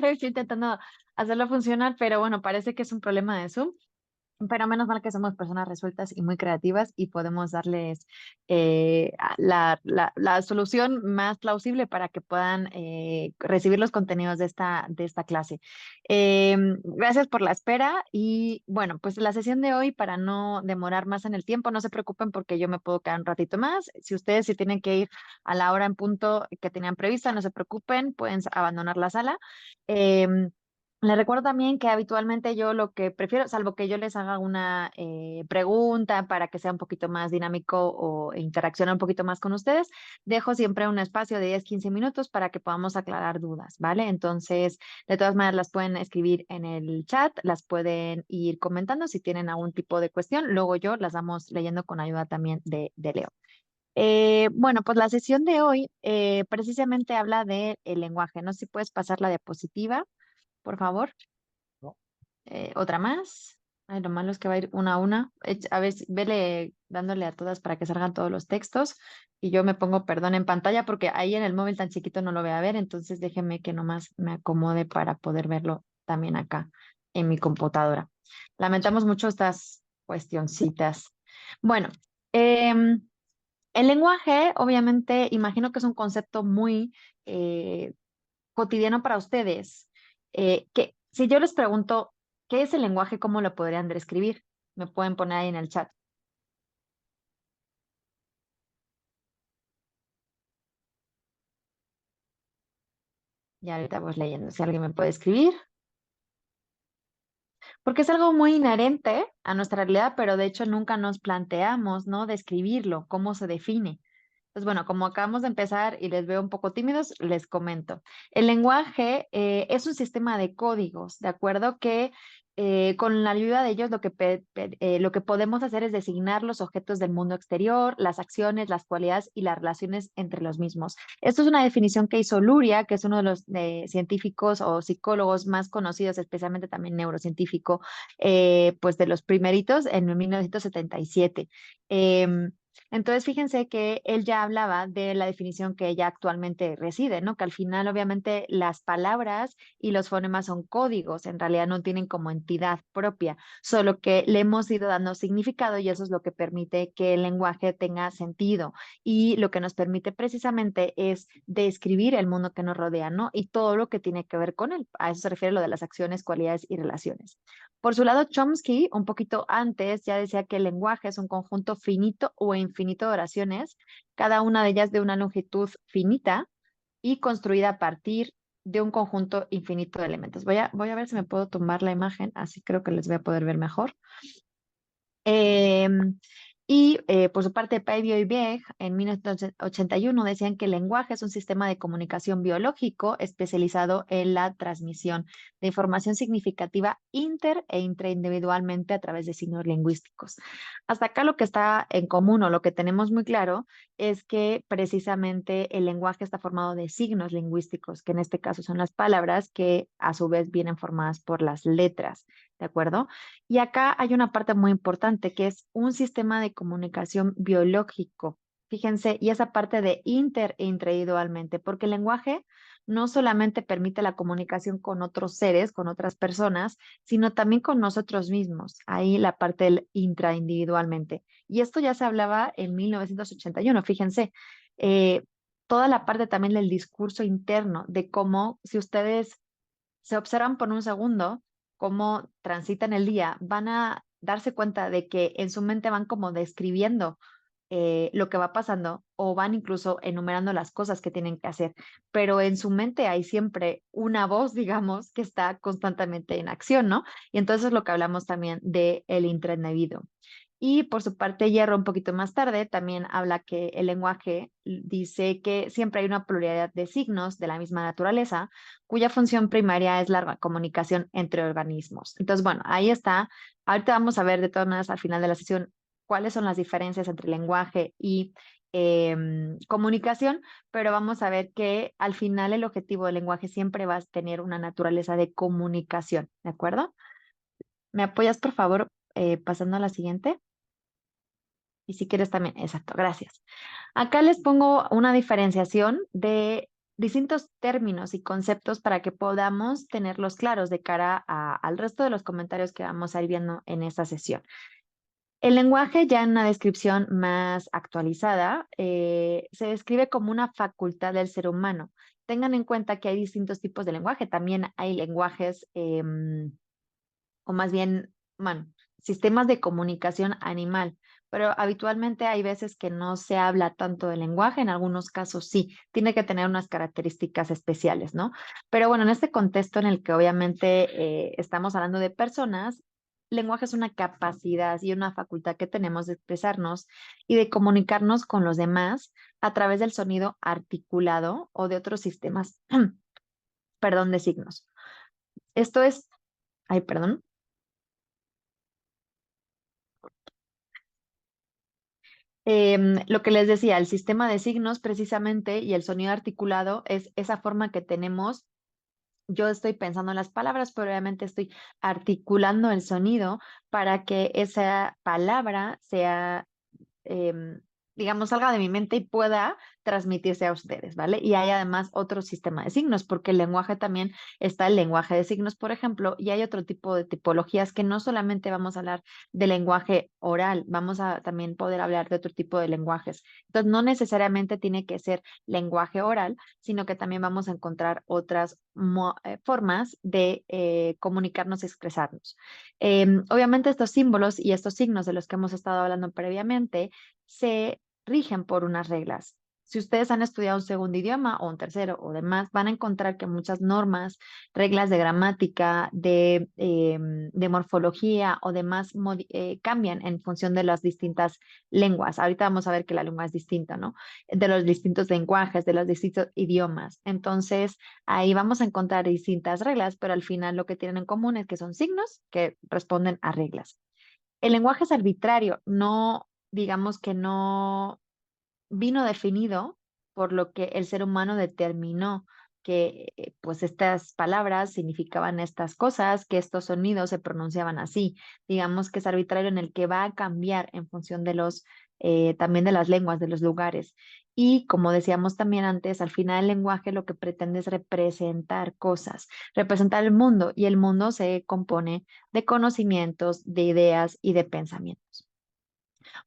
Estoy intentando hacerlo funcionar, pero bueno, parece que es un problema de Zoom. Pero menos mal que somos personas resueltas y muy creativas y podemos darles la solución más plausible para que puedan recibir los contenidos de esta clase. Gracias por la espera y bueno, pues la sesión de hoy, para no demorar más en el tiempo, no se preocupen porque yo me puedo quedar un ratito más. Si ustedes si tienen que ir a la hora en punto que tenían prevista, no se preocupen, pueden abandonar la sala. Em, Les recuerdo también que habitualmente yo lo que prefiero, salvo que yo les haga una pregunta para que sea un poquito más dinámico o interaccione un poquito más con ustedes, dejo siempre un espacio de 10-15 minutos para que podamos aclarar dudas, ¿vale? Entonces, de todas maneras, las pueden escribir en el chat, las pueden ir comentando si tienen algún tipo de cuestión, luego yo las vamos leyendo con ayuda también de Leo. Bueno, pues la sesión de hoy precisamente habla del lenguaje. No sé si puedes pasar la diapositiva, por favor. ¿no? Otra más. Ay, lo malo es que va a ir una a una. A ver, vele dándole a todas para que salgan todos los textos. Y yo me pongo perdón en pantalla porque ahí en el móvil tan chiquito no lo voy a ver. Entonces déjeme que nomás me acomode para poder verlo también acá en mi computadora. Lamentamos mucho estas cuestioncitas. Bueno, em, el lenguaje, obviamente, imagino que es un concepto muy cotidiano para ustedes. Que si yo les pregunto, ¿qué es el lenguaje? ¿Cómo lo podrían describir? Me pueden poner ahí en el chat. Ya ahorita voy leyendo si alguien me puede escribir. Porque es algo muy inherente a nuestra realidad, pero de hecho nunca nos planteamos, ¿no? Describirlo, cómo se define. Pues bueno, como acabamos de empezar y les veo un poco tímidos, les comento. El lenguaje es un sistema de códigos, ¿de acuerdo? Que con la ayuda de ellos lo que podemos hacer es designar los objetos del mundo exterior, las acciones, las cualidades y las relaciones entre los mismos. Esto es una definición que hizo Luria, que es uno de los científicos o psicólogos más conocidos, especialmente también neurocientífico, pues de los primeritos en 1977. Em, entonces, fíjense que él ya hablaba de la definición que ella actualmente reside, ¿no? Que al final, obviamente, las palabras y los fonemas son códigos, en realidad no tienen como entidad propia, solo que le hemos ido dando significado y eso es lo que permite que el lenguaje tenga sentido y lo que nos permite precisamente es describir el mundo que nos rodea, ¿no? Y todo lo que tiene que ver con él. A eso se refiere lo de las acciones, cualidades y relaciones. Por su lado, Chomsky, un poquito antes, ya decía que el lenguaje es un conjunto finito o infinito de oraciones, cada una de ellas de una longitud finita y construida a partir de un conjunto infinito de elementos. Voy a ver si me puedo tomar la imagen, así creo que les voy a poder ver mejor. Em, por su parte, Paivio y Beck en 1981 decían que el lenguaje es un sistema de comunicación biológico especializado en la transmisión de información significativa inter e intraindividualmente a través de signos lingüísticos. Hasta acá lo que está en común o lo que tenemos muy claro es que precisamente el lenguaje está formado de signos lingüísticos, que en este caso son las palabras que a su vez vienen formadas por las letras, ¿de acuerdo? Y acá hay una parte muy importante que es un sistema de comunicación biológico. Fíjense, y esa parte de inter e intraindividualmente, porque el lenguaje no solamente permite la comunicación con otros seres, con otras personas, sino también con nosotros mismos. Ahí la parte del intraindividualmente. Y esto ya se hablaba en 1981, fíjense. eh, Toda la parte también del discurso interno, de cómo si ustedes se observan por un segundo cómo transitan el día, van a darse cuenta de que en su mente van como describiendo lo que va pasando o van incluso enumerando las cosas que tienen que hacer, pero en su mente hay siempre una voz, digamos, que está constantemente en acción, ¿no? Y entonces es lo que hablamos también de el intraindividuo. Y por su parte, Hierro, un poquito más tarde, también habla que el lenguaje dice que siempre hay una pluralidad de signos de la misma naturaleza, cuya función primaria es la comunicación entre organismos. Entonces, bueno, ahí está. Ahorita vamos a ver de todas maneras al final de la sesión cuáles son las diferencias entre lenguaje y comunicación, pero vamos a ver que al final el objetivo del lenguaje siempre va a tener una naturaleza de comunicación, ¿de acuerdo? ¿Me apoyas, por favor, pasando a la siguiente? Y si quieres también, exacto, gracias. Acá les pongo una diferenciación distintos términos y conceptos para que podamos tenerlos claros de cara al resto de los comentarios que vamos a ir viendo en esta sesión. El lenguaje, ya en una descripción más actualizada, se describe como una facultad del ser humano. Tengan en cuenta que hay distintos tipos de lenguaje. También hay lenguajes, o más bien, bueno, sistemas de comunicación animal, pero habitualmente hay veces que no se habla tanto de lenguaje, en algunos casos sí, tiene que tener unas características especiales, ¿no? Pero bueno, en este contexto en el que obviamente estamos hablando de personas, lenguaje es una capacidad y una facultad que tenemos de expresarnos y de comunicarnos con los demás a través del sonido articulado o de otros sistemas, perdón, de signos. Esto es, ay, perdón. Lo que les decía, el sistema de signos precisamente y el sonido articulado es esa forma que tenemos. Yo estoy pensando en las palabras, pero obviamente estoy articulando el sonido para que esa palabra sea, em, digamos, salga de mi mente y pueda transmitirse a ustedes, ¿vale? Y hay además otro sistema de signos, porque el lenguaje también está el lenguaje de signos, por ejemplo, y hay otro tipo de tipologías que no solamente vamos a hablar de lenguaje oral, vamos a también poder hablar de otro tipo de lenguajes. Entonces, no necesariamente tiene que ser lenguaje oral, sino que también vamos a encontrar otras formas de comunicarnos y expresarnos. Obviamente estos símbolos y estos signos de los que hemos estado hablando previamente se rigen por unas reglas. Si ustedes han estudiado un segundo idioma o un tercero o demás, van a encontrar que muchas normas, reglas de gramática, de morfología o demás cambian en función de las distintas lenguas. Ahorita vamos a ver que la lengua es distinta, ¿no? De los distintos lenguajes, de los distintos idiomas. Entonces, ahí vamos a encontrar distintas reglas, pero al final lo que tienen en común es que son signos que responden a reglas. El lenguaje es arbitrario, no, digamos que no vino definido por lo que el ser humano determinó que pues estas palabras significaban estas cosas, que estos sonidos se pronunciaban así. Digamos que es arbitrario en el que va a cambiar en función de los, también de las lenguas, de los lugares. Y como decíamos también antes, al final el lenguaje lo que pretende es representar cosas, representar el mundo, y el mundo se compone de conocimientos, de ideas y de pensamientos.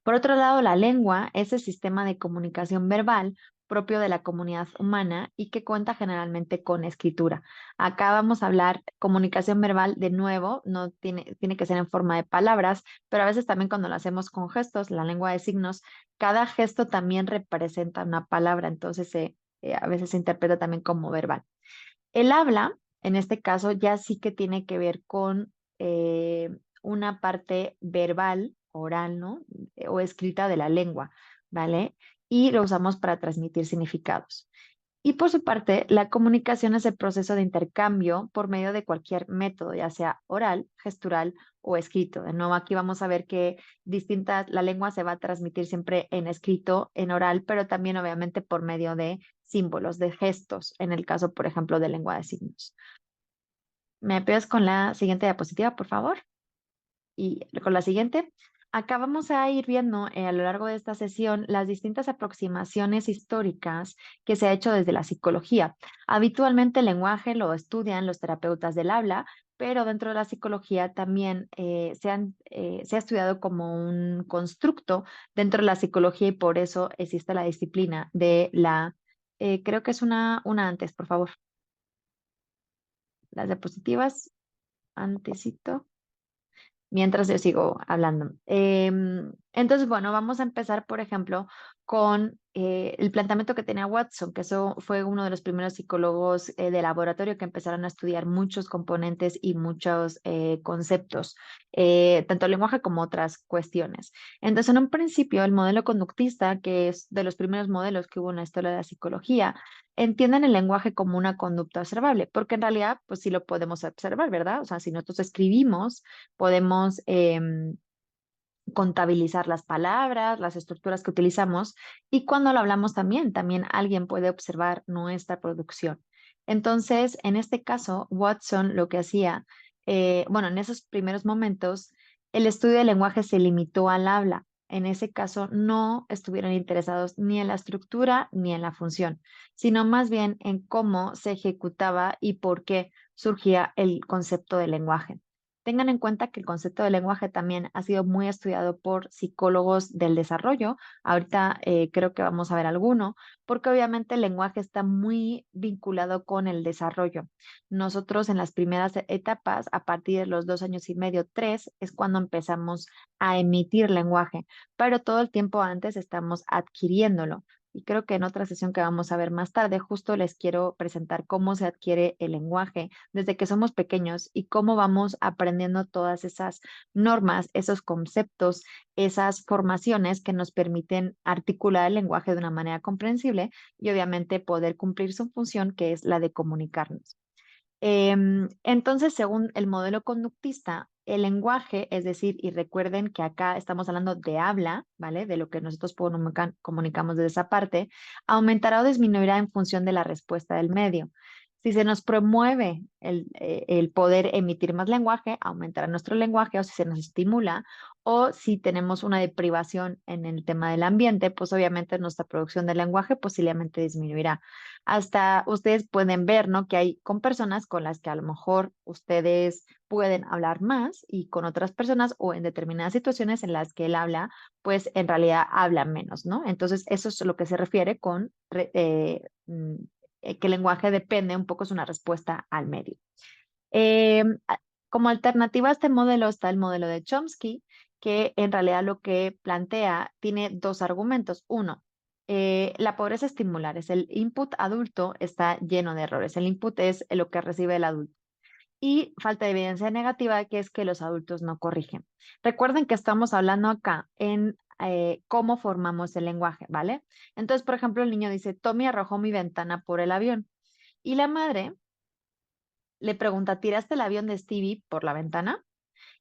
Por otro lado, la lengua es el sistema de comunicación verbal propio de la comunidad humana y que cuenta generalmente con escritura. Acá vamos a hablar comunicación verbal de nuevo, no tiene que ser en forma de palabras, pero a veces también cuando lo hacemos con gestos, la lengua de signos, cada gesto también representa una palabra, entonces a veces se interpreta también como verbal. El habla, en este caso, ya sí que tiene que ver con una parte verbal, oral, ¿no? O escrita de la lengua, ¿vale? Y lo usamos para transmitir significados. Y por su parte, la comunicación es el proceso de intercambio por medio de cualquier método, ya sea oral, gestural o escrito. De nuevo, aquí vamos a ver que la lengua se va a transmitir siempre en escrito, en oral, pero también obviamente por medio de símbolos, de gestos, en el caso, por ejemplo, de lengua de signos. ¿Me apoyas con la siguiente diapositiva, por favor? Y con la siguiente, acá vamos a ir viendo a lo largo de esta sesión las distintas aproximaciones históricas que se ha hecho desde la psicología. Habitualmente el lenguaje lo estudian los terapeutas del habla, pero dentro de la psicología también se ha estudiado como un constructo dentro de la psicología y por eso existe la disciplina de creo que es una antes, por favor, las diapositivas, antesito mientras yo sigo hablando. Entonces, bueno, vamos a empezar, por ejemplo, con el planteamiento que tenía Watson, que eso fue uno de los primeros psicólogos de laboratorio que empezaron a estudiar muchos componentes y muchos conceptos, tanto el lenguaje como otras cuestiones. Entonces, en un principio, el modelo conductista, que es de los primeros modelos que hubo en la historia de la psicología, entienden el lenguaje como una conducta observable, porque en realidad, pues sí lo podemos observar, ¿verdad? O sea, si nosotros escribimos, podemos contabilizar las palabras, las estructuras que utilizamos y cuando lo hablamos también alguien puede observar nuestra producción. Entonces, en este caso, Watson lo que hacía, bueno, en esos primeros momentos, el estudio del lenguaje se limitó al habla, en ese caso no estuvieron interesados ni en la estructura ni en la función, sino más bien en cómo se ejecutaba y por qué surgía el concepto de lenguaje. Tengan en cuenta que el concepto de lenguaje también ha sido muy estudiado por psicólogos del desarrollo. Ahorita creo que vamos a ver alguno, porque obviamente el lenguaje está muy vinculado con el desarrollo. Nosotros en las primeras etapas, a partir de los 2 años y medio, 3, es cuando empezamos a emitir lenguaje, pero todo el tiempo antes estamos adquiriéndolo. Y creo que en otra sesión que vamos a ver más tarde, justo les quiero presentar cómo se adquiere el lenguaje desde que somos pequeños y cómo vamos aprendiendo todas esas normas, esos conceptos, esas formaciones que nos permiten articular el lenguaje de una manera comprensible y obviamente poder cumplir su función, que es la de comunicarnos. Entonces, según el modelo conductista, el lenguaje, es decir, y recuerden que acá estamos hablando de habla, ¿vale? De lo que nosotros comunicamos de esa parte, aumentará o disminuirá en función de la respuesta del medio. Si se nos promueve el poder emitir más lenguaje, aumentará nuestro lenguaje, o si se nos estimula, o si tenemos una deprivación en el tema del ambiente, pues obviamente nuestra producción de lenguaje posiblemente disminuirá. Hasta ustedes pueden ver, ¿no? Que hay con personas con las que a lo mejor ustedes pueden hablar más y con otras personas o en determinadas situaciones en las que él habla, pues en realidad habla menos, ¿no? Entonces, eso es lo que se refiere con que el lenguaje depende un poco, es una respuesta al medio. Como alternativa a este modelo está el modelo de Chomsky, que en realidad lo que plantea tiene dos argumentos. Uno, la pobreza estimular es el input adulto está lleno de errores. El input es lo que recibe el adulto. Y falta de evidencia negativa, que es que los adultos no corrigen. Recuerden que estamos hablando acá en cómo formamos el lenguaje, ¿vale? Entonces, por ejemplo, el niño dice, Tommy arrojó mi ventana por el avión. Y la madre le pregunta, ¿tiraste el avión de Stevie por la ventana?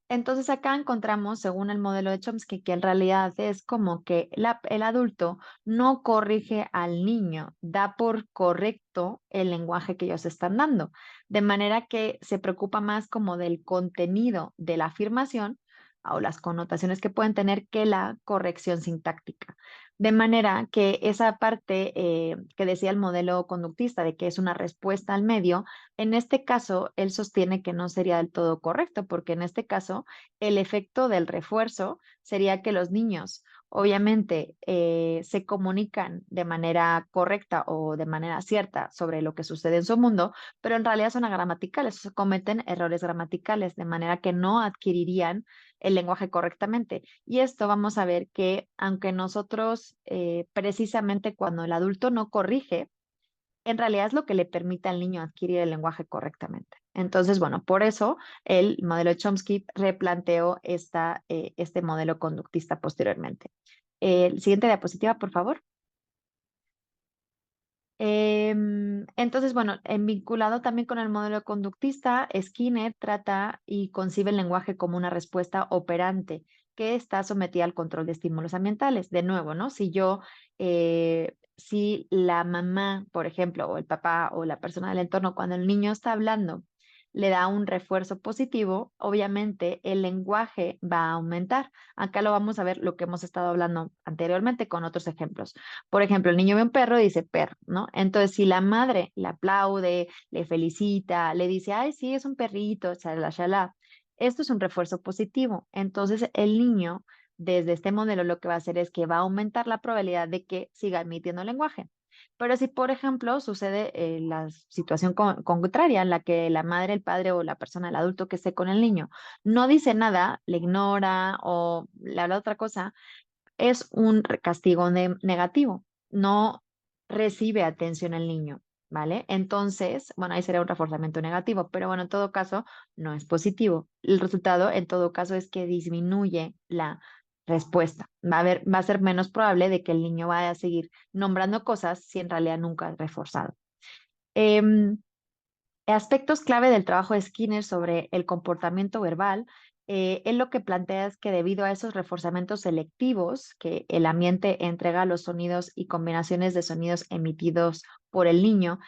Entonces acá encontramos, según el modelo de Chomsky, que en realidad es como que el adulto no corrige al niño, da por correcto el lenguaje que ellos están dando, de manera que se preocupa más como del contenido de la afirmación o las connotaciones que pueden tener que la corrección sintáctica. De manera que esa parte que decía el modelo conductista de que es una respuesta al medio, en este caso, él sostiene que no sería del todo correcto, porque en este caso, el efecto del refuerzo sería que los niños, obviamente, se comunican de manera correcta o de manera cierta sobre lo que sucede en su mundo, pero en realidad son agramaticales, o sea, cometen errores gramaticales, de manera que no adquirirían el lenguaje correctamente. Y esto vamos a ver que, aunque nosotros, precisamente cuando el adulto no corrige, en realidad es lo que le permite al niño adquirir el lenguaje correctamente. Entonces, bueno, por eso el modelo de Chomsky replanteó este modelo conductista posteriormente. Siguiente diapositiva, por favor. Entonces, bueno, vinculado también con el modelo conductista, Skinner trata y concibe el lenguaje como una respuesta operante que está sometida al control de estímulos ambientales. De nuevo, ¿no? Si la mamá, por ejemplo, o el papá o la persona del entorno, cuando el niño está hablando, le da un refuerzo positivo, obviamente el lenguaje va a aumentar. Acá lo vamos a ver lo que hemos estado hablando anteriormente con otros ejemplos. Por ejemplo, el niño ve un perro y dice perro, ¿no? Entonces, si la madre le aplaude, le felicita, le dice, ay, sí, es un perrito, chalala, chalala, esto es un refuerzo positivo. Entonces, el niño, desde este modelo, lo que va a hacer es que va a aumentar la probabilidad de que siga emitiendo lenguaje. Pero si, por ejemplo, sucede la situación contraria, en la que la madre, el padre o la persona, el adulto que esté con el niño, no dice nada, le ignora o le habla otra cosa, es un castigo negativo, no recibe atención el niño, ¿vale? Entonces, bueno, ahí sería un reforzamiento negativo, pero bueno, en todo caso, no es positivo. El resultado, en todo caso, es que disminuye la respuesta. Va a ser menos probable de que el niño vaya a seguir nombrando cosas si en realidad nunca es reforzado. Em, Aspectos clave del trabajo de Skinner sobre el comportamiento verbal, él lo que plantea es que debido a esos reforzamientos selectivos que el ambiente entrega a los sonidos y combinaciones de sonidos emitidos por el niño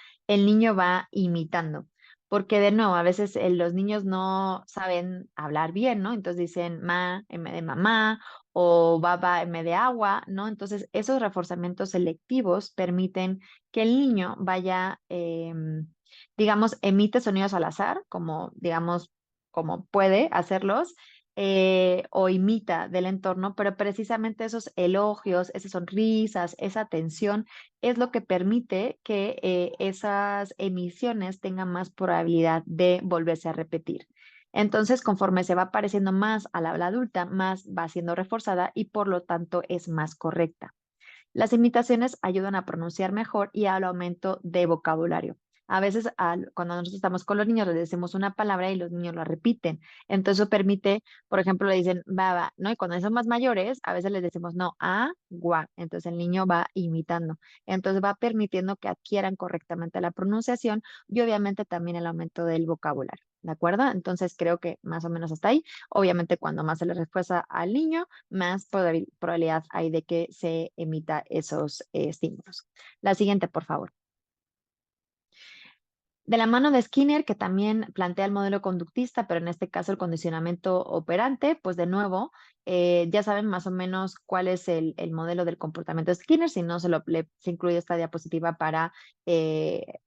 va imitando. porque de nuevo, a veces los niños no saben hablar bien, ¿no? Entonces dicen ma en vez de mamá o baba en vez de agua, ¿no? Entonces esos reforzamientos selectivos permiten que el niño vaya, digamos, emite sonidos al azar, como, digamos, como puede hacerlos, o imita del entorno, pero precisamente esos elogios, esas sonrisas, esa atención es lo que permite que esas emisiones tengan más probabilidad de volverse a repetir. Entonces, conforme se va pareciendo más a la habla adulta, más va siendo reforzada y por lo tanto es más correcta. Las imitaciones ayudan a pronunciar mejor y al aumento de vocabulario. A veces, cuando nosotros estamos con los niños, les decimos una palabra y los niños la repiten. Entonces, eso permite, por ejemplo, le dicen baba, ¿no? Y cuando son más mayores, a veces les decimos no, agua. Entonces, el niño va imitando. Entonces, va permitiendo que adquieran correctamente la pronunciación y obviamente también el aumento del vocabulario. ¿De acuerdo? Entonces, creo que más o menos hasta ahí. Obviamente, cuando más se le refuerza al niño, más probabilidad hay de que se emita esos estímulos. La siguiente, por favor. De la mano de Skinner, que también plantea el modelo conductista, pero en este caso el condicionamiento operante, pues de nuevo, ya saben más o menos cuál es el modelo del comportamiento de Skinner, si no se incluye esta diapositiva para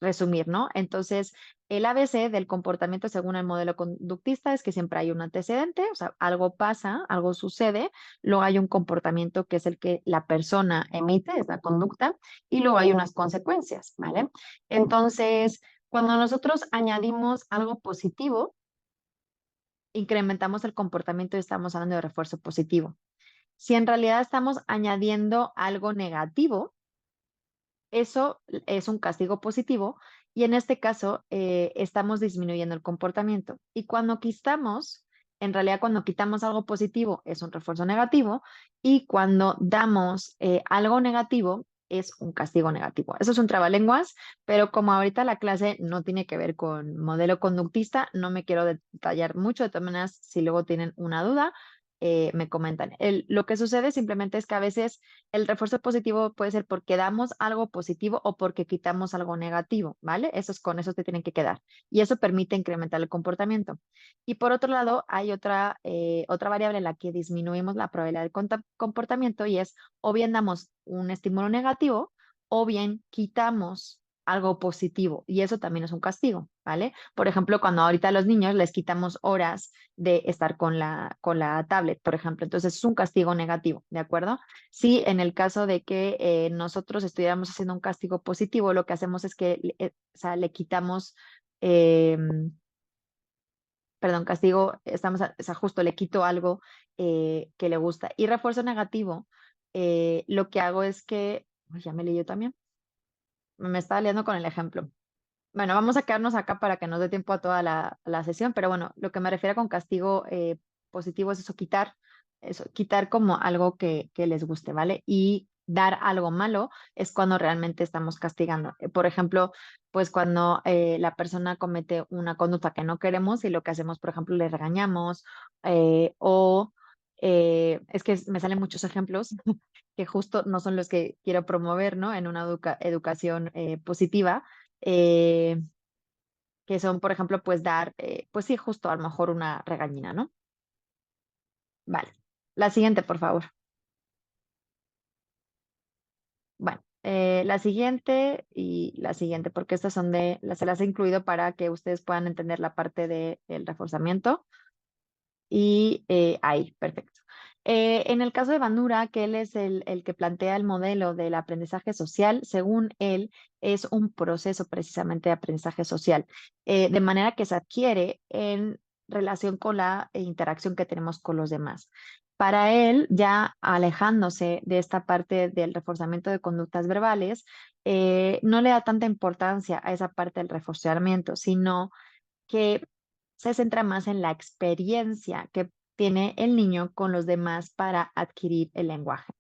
resumir, ¿no? Entonces, el ABC del comportamiento según el modelo conductista es que siempre hay un antecedente, o sea, algo pasa, algo sucede, luego hay un comportamiento que es el que la persona emite, es la conducta, y luego hay unas consecuencias, ¿vale? Entonces, cuando nosotros añadimos algo positivo, incrementamos el comportamiento y estamos hablando de refuerzo positivo. Si en realidad estamos añadiendo algo negativo, eso es un castigo positivo y en este caso estamos disminuyendo el comportamiento. Y cuando quitamos, en realidad cuando quitamos algo positivo es un refuerzo negativo y cuando damos algo negativo es un castigo negativo. Eso es un trabalenguas, pero como ahorita la clase no tiene que ver con modelo conductista, no me quiero detallar mucho. De todas maneras, si luego tienen una duda, me comentan. Lo que sucede simplemente es que a veces el refuerzo positivo puede ser porque damos algo positivo o porque quitamos algo negativo, ¿vale? Con eso te tienen que quedar. Y eso permite incrementar el comportamiento. Y por otro lado, hay otra variable en la que disminuimos la probabilidad de comportamiento y es o bien damos un estímulo negativo o bien quitamos algo positivo. Y eso también es un castigo, ¿vale? Por ejemplo, cuando ahorita a los niños les quitamos horas de estar con la tablet, por ejemplo. Entonces es un castigo negativo, ¿de acuerdo? Sí, en el caso de que nosotros estuviéramos haciendo un castigo positivo, lo que hacemos es que o sea, le quitamos, eh, perdón, castigo, o sea, justo le quito algo que le gusta. Y refuerzo negativo, lo que hago es que, uy, ya me leí yo también, me estaba liando con el ejemplo. Bueno, vamos a quedarnos acá para que nos dé tiempo a toda la sesión, pero bueno, lo que me refiero con castigo positivo es eso, quitar como algo que les guste, ¿vale? Y dar algo malo es cuando realmente estamos castigando. Por ejemplo, pues cuando la persona comete una conducta que no queremos y lo que hacemos, por ejemplo, le regañamos o es que me salen muchos ejemplos que justo no son los que quiero promover, ¿no? En una educación positiva eh, que son, por ejemplo, pues dar, pues sí, justo a lo mejor una regañina, ¿no? Vale. La siguiente, por favor. Bueno, la siguiente y la siguiente, porque estas son se las he incluido para que ustedes puedan entender la parte del reforzamiento. Y ahí, perfecto. En el caso de Bandura, que él es el que plantea el modelo del aprendizaje social, según él, es un proceso precisamente de aprendizaje social, de manera que se adquiere en relación con la interacción que tenemos con los demás. Para él, ya alejándose de esta parte del reforzamiento de conductas verbales, no le da tanta importancia a esa parte del reforzamiento, sino que se centra más en la experiencia que tiene el niño con los demás para adquirir el lenguaje.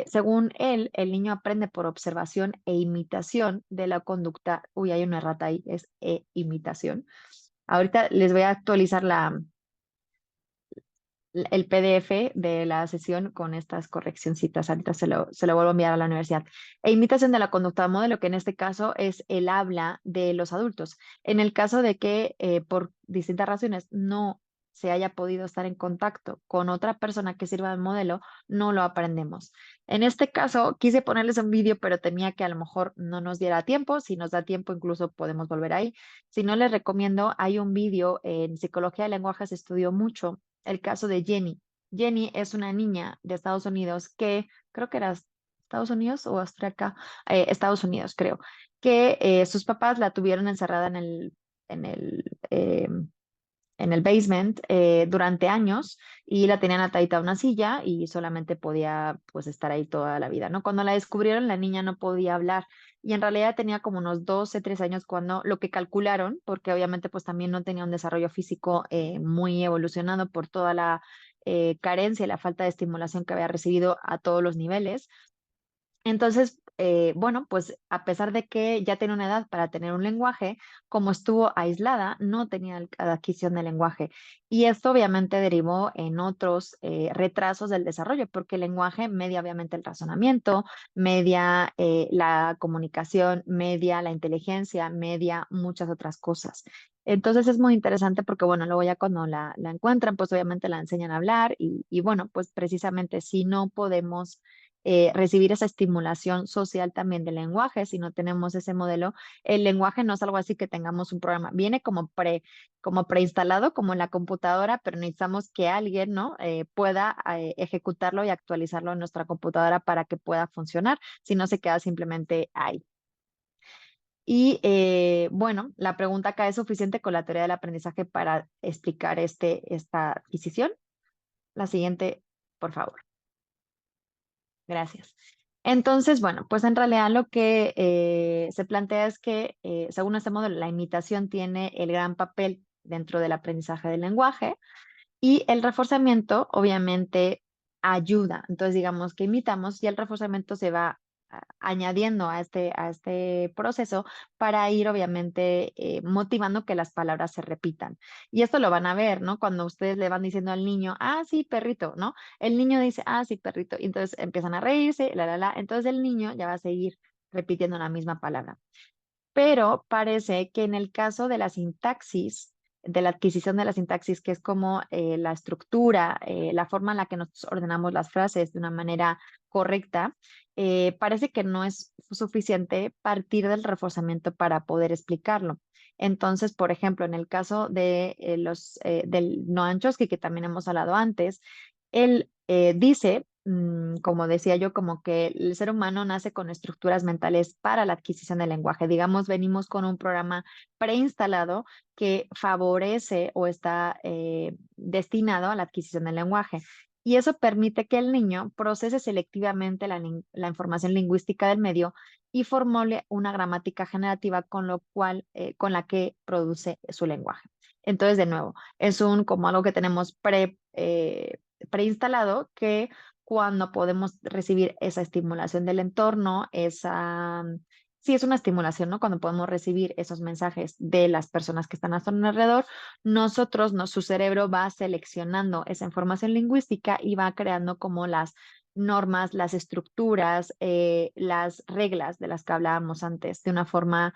Según él, el niño aprende por observación e imitación de la conducta. Uy, hay una errata ahí, es imitación. Ahorita les voy a actualizar el PDF de la sesión con estas correccioncitas. Ahorita se lo vuelvo a enviar a la universidad. E imitación de la conducta modelo, que en este caso es el habla de los adultos. En el caso de que por distintas razones no se haya podido estar en contacto con otra persona que sirva de modelo, no lo aprendemos. En este caso, quise ponerles un vídeo, pero temía que a lo mejor no nos diera tiempo. Si nos da tiempo, incluso podemos volver ahí. Si no, les recomiendo, hay un vídeo en psicología de lenguaje, se estudió mucho el caso de Jenny. Jenny es una niña de Estados Unidos que creo que era Estados Unidos o Australia, Estados Unidos creo, que sus papás la tuvieron encerrada en el, eh, en el basement durante años y la tenían atadita a una silla y solamente podía pues estar ahí toda la vida, ¿no? Cuando la descubrieron, la niña no podía hablar y en realidad tenía como unos 12, 13 años cuando lo que calcularon, porque obviamente pues también no tenía un desarrollo físico muy evolucionado por toda la carencia y la falta de estimulación que había recibido a todos los niveles. Entonces, bueno, pues a pesar de que ya tenía una edad para tener un lenguaje, como estuvo aislada, no tenía adquisición de lenguaje. Y esto obviamente derivó en otros retrasos del desarrollo, porque el lenguaje media obviamente el razonamiento, media la comunicación, media la inteligencia, media muchas otras cosas. Entonces es muy interesante porque, bueno, luego ya cuando la encuentran, pues obviamente la enseñan a hablar y bueno, pues precisamente si no podemos recibir esa estimulación social también del lenguaje, si no tenemos ese modelo. El lenguaje no es algo así que tengamos un programa, viene como preinstalado, como en la computadora, pero necesitamos que alguien, ¿no? Pueda ejecutarlo y actualizarlo en nuestra computadora para que pueda funcionar, si no se queda simplemente ahí. Y bueno, la pregunta acá es suficiente con la teoría del aprendizaje para explicar esta adquisición. La siguiente, por favor. Gracias. Entonces, bueno, pues en realidad lo que se plantea es que, según este modelo, la imitación tiene el gran papel dentro del aprendizaje del lenguaje y el reforzamiento obviamente ayuda. Entonces, digamos que imitamos y el reforzamiento se va añadiendo a este proceso para ir obviamente motivando que las palabras se repitan. Y esto lo van a ver, ¿no? Cuando ustedes le van diciendo al niño, ah, sí, perrito, ¿no? El niño dice, ah, sí, perrito. Y entonces empiezan a reírse, la. Entonces el niño ya va a seguir repitiendo la misma palabra, pero parece que en el caso de la sintaxis, de la adquisición de la sintaxis, que es como la estructura, la forma en la que nos ordenamos las frases de una manera correcta, parece que no es suficiente partir del reforzamiento para poder explicarlo. Entonces, por ejemplo, en el caso de del Noam Chomsky, que también hemos hablado antes, él dice, como decía yo, como que el ser humano nace con estructuras mentales para la adquisición del lenguaje. Digamos, venimos con un programa preinstalado que favorece o está destinado a la adquisición del lenguaje. Y eso permite que el niño procese selectivamente la información lingüística del medio y formule una gramática generativa con lo cual, con la que produce su lenguaje. Entonces, de nuevo, es como algo que tenemos preinstalado que cuando podemos recibir esa estimulación del entorno, sí es una estimulación, ¿no? Cuando podemos recibir esos mensajes de las personas que están a nuestro alrededor, su cerebro va seleccionando esa información lingüística y va creando como las normas, las estructuras, las reglas de las que hablábamos antes, de una forma,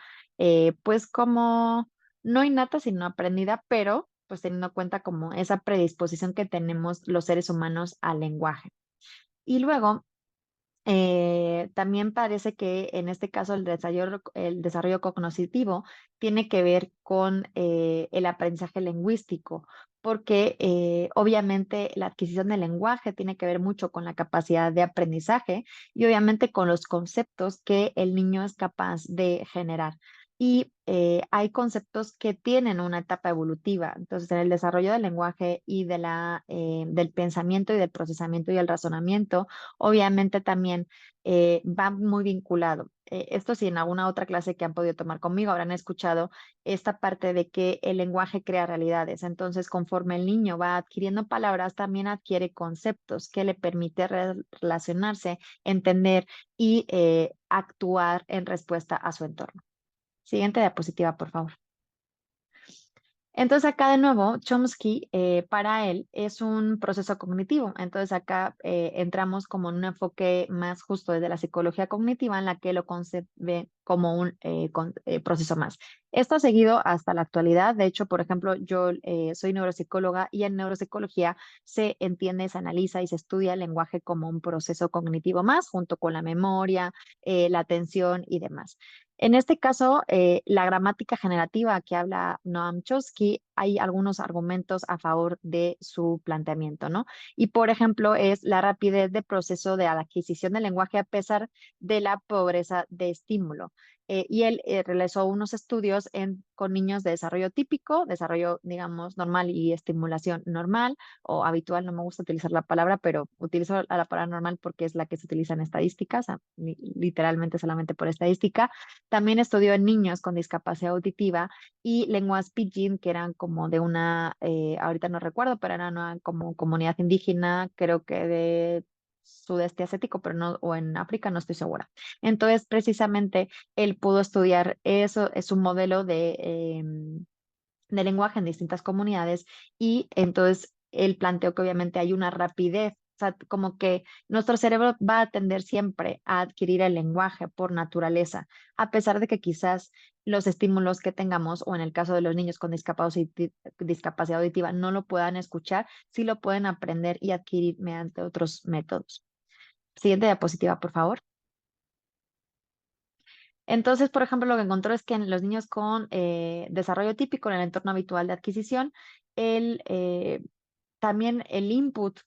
pues como no innata, sino aprendida, pero pues teniendo en cuenta como esa predisposición que tenemos los seres humanos al lenguaje. Y luego, también parece que en este caso el desarrollo cognitivo tiene que ver con el aprendizaje lingüístico, porque obviamente la adquisición del lenguaje tiene que ver mucho con la capacidad de aprendizaje y obviamente con los conceptos que el niño es capaz de generar. Y hay conceptos que tienen una etapa evolutiva. Entonces, en el desarrollo del lenguaje y del pensamiento y del procesamiento y el razonamiento, obviamente también va muy vinculado. Esto sí, en alguna otra clase que han podido tomar conmigo habrán escuchado esta parte de que el lenguaje crea realidades. Entonces, conforme el niño va adquiriendo palabras, también adquiere conceptos que le permite relacionarse, entender y actuar en respuesta a su entorno. Siguiente diapositiva, por favor. Entonces acá de nuevo, Chomsky, para él es un proceso cognitivo. Entonces acá entramos como en un enfoque más justo desde la psicología cognitiva en la que lo concibe como un proceso más. Esto ha seguido hasta la actualidad. De hecho, por ejemplo, yo soy neuropsicóloga y en neuropsicología se entiende, se analiza y se estudia el lenguaje como un proceso cognitivo más, junto con la memoria, la atención y demás. En este caso, la gramática generativa que habla Noam Chomsky, hay algunos argumentos a favor de su planteamiento, ¿no? Y por ejemplo, es la rapidez de proceso de la adquisición del lenguaje a pesar de la pobreza de estímulo. Y él realizó unos estudios con niños de desarrollo típico, desarrollo, digamos, normal y estimulación normal o habitual, no me gusta utilizar la palabra, pero utilizo la palabra normal porque es la que se utiliza en estadísticas, literalmente solamente por estadística. También estudió en niños con discapacidad auditiva y lenguas pidgin, que eran como de una, ahorita no recuerdo, pero eran una como comunidad indígena, creo que de sudeste asiático, pero no, o en África, no estoy segura. Entonces, precisamente, él pudo estudiar eso, es un modelo de lenguaje en distintas comunidades y entonces él planteó que obviamente hay una rapidez, o sea, como que nuestro cerebro va a tender siempre a adquirir el lenguaje por naturaleza, a pesar de que quizás los estímulos que tengamos, o en el caso de los niños con discapacidad auditiva, no lo puedan escuchar, sí lo pueden aprender y adquirir mediante otros métodos. Siguiente diapositiva, por favor. Entonces, por ejemplo, lo que encontró es que en los niños con desarrollo típico en el entorno habitual de adquisición, el, también el input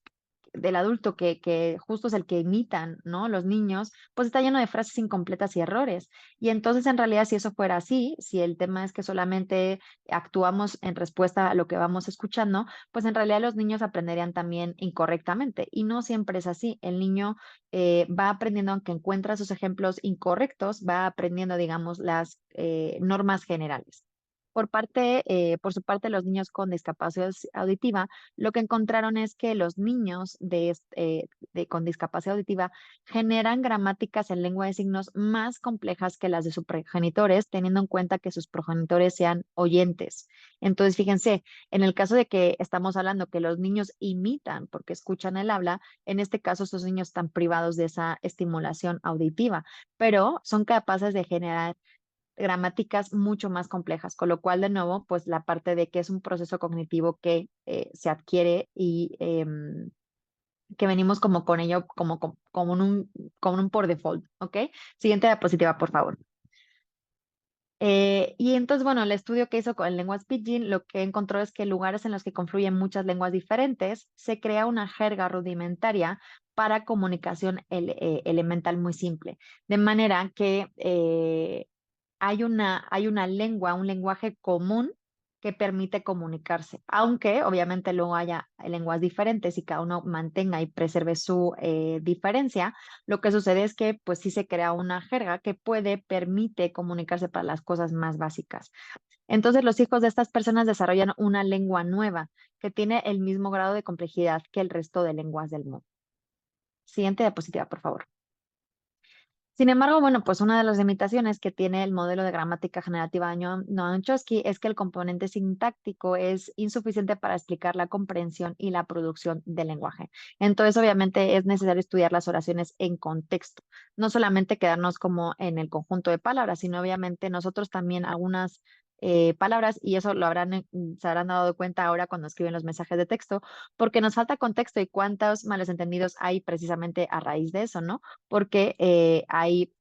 del adulto que justo es el que imitan, ¿no? Los niños, pues está lleno de frases incompletas y errores. Y entonces, en realidad, si eso fuera así, si el tema es que solamente actuamos en respuesta a lo que vamos escuchando, pues en realidad los niños aprenderían también incorrectamente. Y no siempre es así. El niño va aprendiendo, aunque encuentra sus ejemplos incorrectos, va aprendiendo, digamos, las normas generales. Por su parte, los niños con discapacidad auditiva, lo que encontraron es que los niños con discapacidad auditiva generan gramáticas en lengua de signos más complejas que las de sus progenitores, teniendo en cuenta que sus progenitores sean oyentes. Entonces, fíjense, en el caso de que estamos hablando que los niños imitan porque escuchan el habla, en este caso estos niños están privados de esa estimulación auditiva, pero son capaces de generar gramáticas mucho más complejas, con lo cual, de nuevo, pues la parte de que es un proceso cognitivo que se adquiere y que venimos como con ello, como en un por default, ¿ok? Siguiente diapositiva, por favor. Y entonces, bueno, el estudio que hizo con lenguas pidgin, lo que encontró es que en lugares en los que confluyen muchas lenguas diferentes, se crea una jerga rudimentaria para comunicación elemental muy simple, de manera que hay una lengua, un lenguaje común que permite comunicarse, aunque obviamente luego haya lenguas diferentes y cada uno mantenga y preserve su diferencia, lo que sucede es que pues sí se crea una jerga que permite comunicarse para las cosas más básicas. Entonces los hijos de estas personas desarrollan una lengua nueva que tiene el mismo grado de complejidad que el resto de lenguas del mundo. Siguiente diapositiva, por favor. Sin embargo, bueno, pues una de las limitaciones que tiene el modelo de gramática generativa de Noam Chomsky es que el componente sintáctico es insuficiente para explicar la comprensión y la producción del lenguaje. Entonces, obviamente, es necesario estudiar las oraciones en contexto, no solamente quedarnos como en el conjunto de palabras, sino obviamente nosotros también algunas palabras, y eso se habrán dado cuenta ahora cuando escriben los mensajes de texto, porque nos falta contexto y cuántos malos entendidos hay precisamente a raíz de eso, ¿no? Porque hay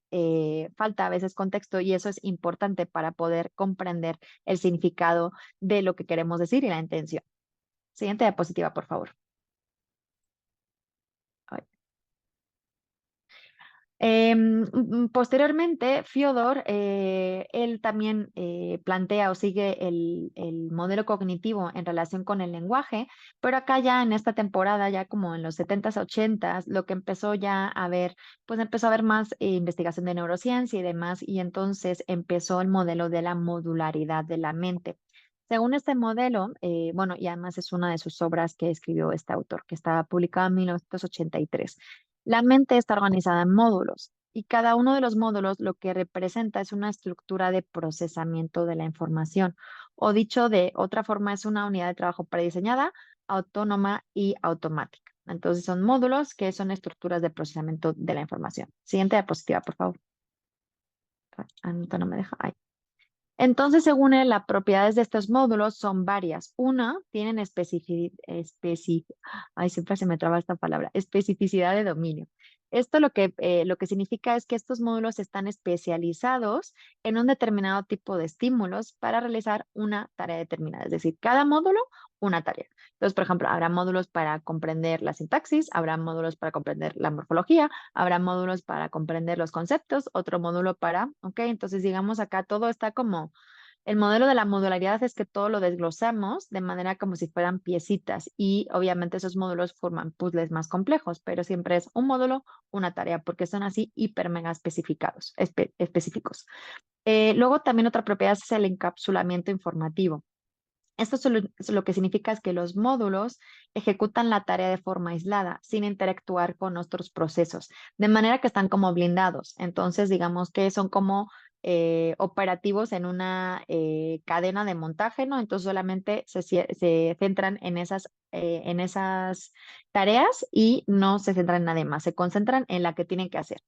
falta a veces contexto y eso es importante para poder comprender el significado de lo que queremos decir y la intención. Siguiente diapositiva, por favor. Posteriormente, Fyodor, él también plantea o sigue el modelo cognitivo en relación con el lenguaje, pero acá ya en esta temporada, ya como en los 70s, 80s, lo que empezó ya a ver, pues empezó a haber más investigación de neurociencia y demás, y entonces empezó el modelo de la modularidad de la mente. Según este modelo, bueno, y además es una de sus obras que escribió este autor, que estaba publicada en 1983. La mente está organizada en módulos. y cada uno de los módulos lo que representa es una estructura de procesamiento de la información, o dicho de otra forma, es una unidad de trabajo prediseñada, autónoma y automática. Entonces son módulos que son estructuras de procesamiento de la información. Siguiente diapositiva, por favor. No me deja. Ahí. Entonces, según él, las propiedades de estos módulos son varias. Una, tienen ay, siempre se me traba esta palabra, especificidad de dominio. Esto lo que significa es que estos módulos están especializados en un determinado tipo de estímulos para realizar una tarea determinada. Es decir, cada módulo, una tarea. Entonces, por ejemplo, habrá módulos para comprender la sintaxis, habrá módulos para comprender la morfología, habrá módulos para comprender los conceptos, otro módulo para, ok, entonces digamos acá todo está como, el modelo de la modularidad es que todo lo desglosamos de manera como si fueran piecitas y obviamente esos módulos forman puzzles más complejos, pero siempre es un módulo, una tarea, porque son así hiper mega específicos. Luego también otra propiedad es el encapsulamiento informativo. Esto lo que significa es que los módulos ejecutan la tarea de forma aislada, sin interactuar con otros procesos, de manera que están como blindados. Entonces, digamos que son como operativos en una cadena de montaje, ¿no? Entonces, solamente se centran en esas tareas y no se centran en nada más, se concentran en la que tienen que hacer.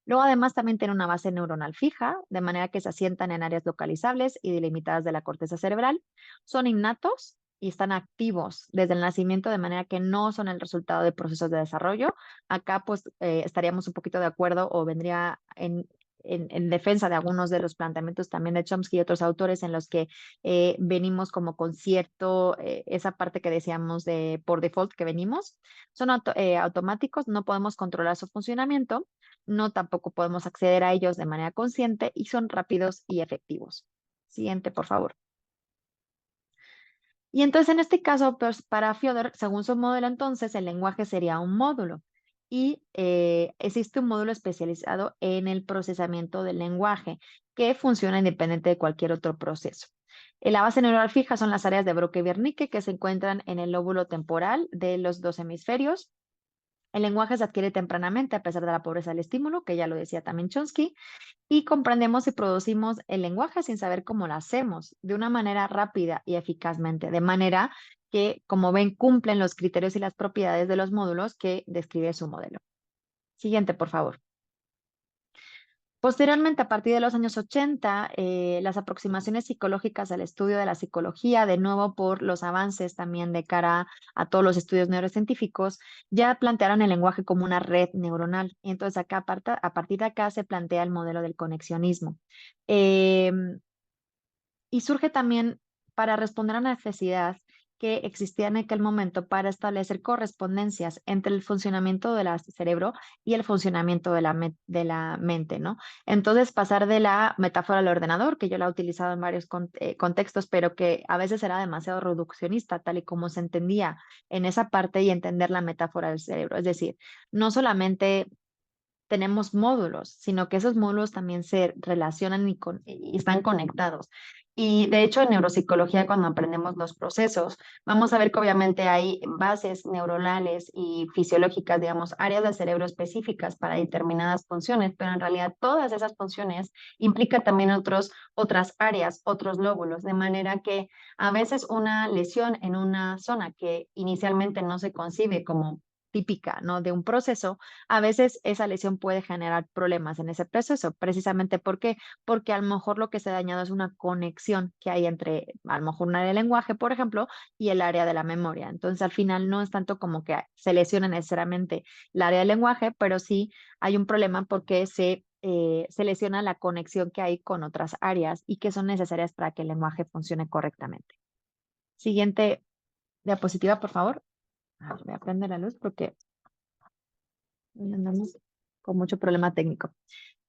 Luego, además, también tiene una base neuronal fija, de manera que se asientan en áreas localizables y delimitadas de la corteza cerebral. Son innatos y están activos desde el nacimiento, de manera que no son el resultado de procesos de desarrollo. Acá, pues, estaríamos un poquito de acuerdo o vendría en defensa de algunos de los planteamientos también de Chomsky y otros autores en los que venimos como con cierto, esa parte que decíamos de por default que venimos. Son automáticos, no podemos controlar su funcionamiento, no tampoco podemos acceder a ellos de manera consciente y son rápidos y efectivos. Siguiente, por favor. Y entonces en este caso, pues para Fyodor, según su modelo, entonces el lenguaje sería un módulo y existe un módulo especializado en el procesamiento del lenguaje que funciona independiente de cualquier otro proceso. La base neural fija son las áreas de Broca y Wernicke que se encuentran en el lóbulo temporal de los dos hemisferios. El lenguaje se adquiere tempranamente a pesar de la pobreza del estímulo, que ya lo decía también Chomsky, y comprendemos y producimos el lenguaje sin saber cómo lo hacemos, de una manera rápida y eficazmente, de manera que, como ven, cumplen los criterios y las propiedades de los módulos que describe su modelo. Siguiente, por favor. Posteriormente, a partir de los años 80, las aproximaciones psicológicas al estudio de la psicología, de nuevo por los avances también de cara a todos los estudios neurocientíficos, ya plantearon el lenguaje como una red neuronal. Y entonces acá, a partir de acá se plantea el modelo del conexionismo. Em, y surge también para responder a una necesidad que existía en aquel momento para establecer correspondencias entre el funcionamiento del cerebro y el funcionamiento de la mente, ¿no? Entonces, pasar de la metáfora al ordenador, que yo la he utilizado en varios contextos, pero que a veces era demasiado reduccionista, tal y como se entendía en esa parte, y entender la metáfora del cerebro. Es decir, no solamente tenemos módulos, sino que esos módulos también se relacionan y están conectados. Y de hecho, en neuropsicología, cuando aprendemos los procesos, vamos a ver que obviamente hay bases neuronales y fisiológicas, digamos, áreas del cerebro específicas para determinadas funciones, pero en realidad todas esas funciones implican también otras áreas, otros lóbulos, de manera que a veces una lesión en una zona que inicialmente no se concibe como típica, ¿no? De un proceso, a veces esa lesión puede generar problemas en ese proceso, precisamente porque a lo mejor lo que se ha dañado es una conexión que hay entre a lo mejor un área de lenguaje, por ejemplo, y el área de la memoria. Entonces, al final no es tanto como que se lesione necesariamente el área del lenguaje, pero sí hay un problema porque se lesiona la conexión que hay con otras áreas y que son necesarias para que el lenguaje funcione correctamente. Siguiente diapositiva, por favor. Voy a prender la luz porque andamos con mucho problema técnico.